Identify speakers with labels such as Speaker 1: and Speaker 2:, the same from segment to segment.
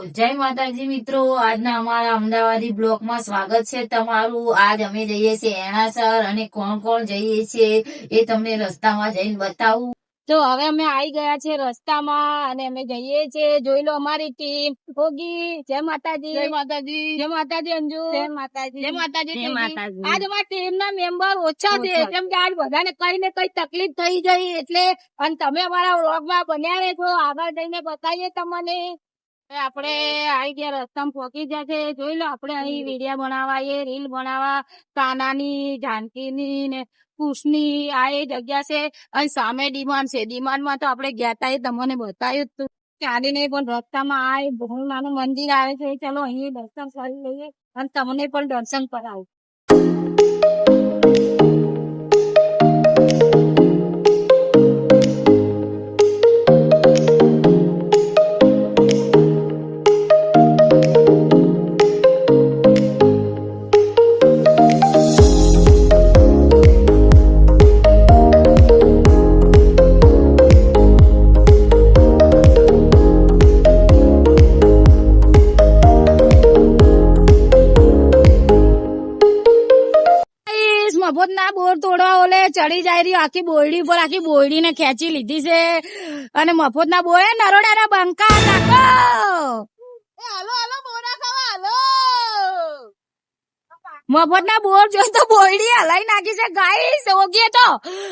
Speaker 1: જય માતાજી મિત્રો, આજના અમારા અમદાવાદી બ્લોકમાં સ્વાગત છે તમારું। આજ અમે જઈએ છીએ એણાસર અને કોણ કોણ જઈએ છીએ એ તમને રસ્તામાં જઈને બતાવું।
Speaker 2: તો હવે અમે આવી ગયા છે રસ્તામાં અને અમે જઈએ છીએ। જોઈ લો અમારી ટીમ હોગી। જય માતાજી, જય માતાજી, જય માતાજી અંજુ, જય માતાજી, જય માતાજી, જય માતાજી। આજ અમારી ટીમ ના મેમ્બર ઓછા છે કેમ કે આજ બધાને કઈ ને કઈ તકલીફ થઈ ગઈ એટલે, અને તમે અમારા વ્લોગમાં બન્યા રહેજો, આગળ જઈને બતાવીએ તમને। આપણે આવી ગયા રસ્તામાં પહોંચી ગયા છે। જોઈ લો આપણે અહીં વિડીયો બનાવવા રીલ બનાવવા કાનાની જાનકીની ને કૃષ્ણની આ એ જગ્યા છે। અને સામે ડિમાન્ડ છે, ડિમાન્ડ માં તો આપણે ગયા તા તમને બતાવ્યું હતું ચાલીને પણ રસ્તામાં આ ભગવાનનું મંદિર આવે છે। ચલો અહીં દર્શન કરી લઈએ અને તમને પણ દર્શન કરાવું। મફત ના બોર તોડવા ઓલે ચડી જાય રહી આખી બોયડી ઉપર, આખી બોયડી ને ખેંચી લીધી છે અને મફત ના બોર નરોડા બંકા નાખો। હાલો હાલો બોરા ખાવા હાલો। મફત ના બોર જો તો બોયડી હલાઈ નાખી છે ગાઈસ। ઓગીએ તો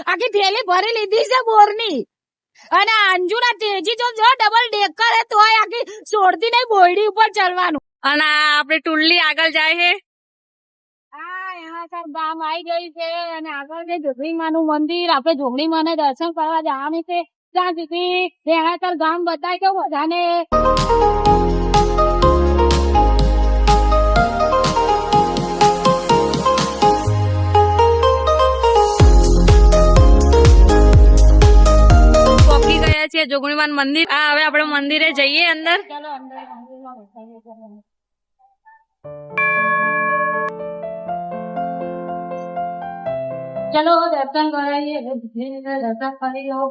Speaker 2: આખી થેલી ભરી લીધી છે બોર ની અને અંજુ ના તેજી જો ડબલ ડેકર હે તોય આખી છોડતી નહીં બોયડી ઉપર ચડવાનું। અને આપણે ટુલ્લી આગળ જાય છે। ગામ આવી ગયું છે અને આગળ છે જોગણી નું મંદિર। આપણે જોગણી માને દર્શન કરવા જવાનું છે। ત્યાં સુધી રેણાસર ગામ બતાય કે બધાને। પહોંચી ગયા છે જોગણીમાન મંદિર। હવે આપણે મંદિરે જઈએ અંદર। ચાલો અંદર મંદિરમાં બતાવીએ। चलो दर्शन कराइए, दर्शन करिए।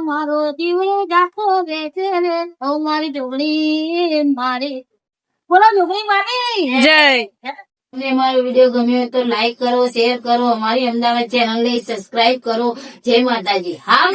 Speaker 2: મારો દીવડો જાખો બેસે રે મારી જોગણી મારી। બોલો જોગણી મારી જય।
Speaker 1: અમારો વિડીયો ગમ્યો હોય તો લાઈક કરો, શેર કરો, અમારી અમદાવાદ ચેનલ ને સબસ્ક્રાઇબ કરો। જય માતાજી। હા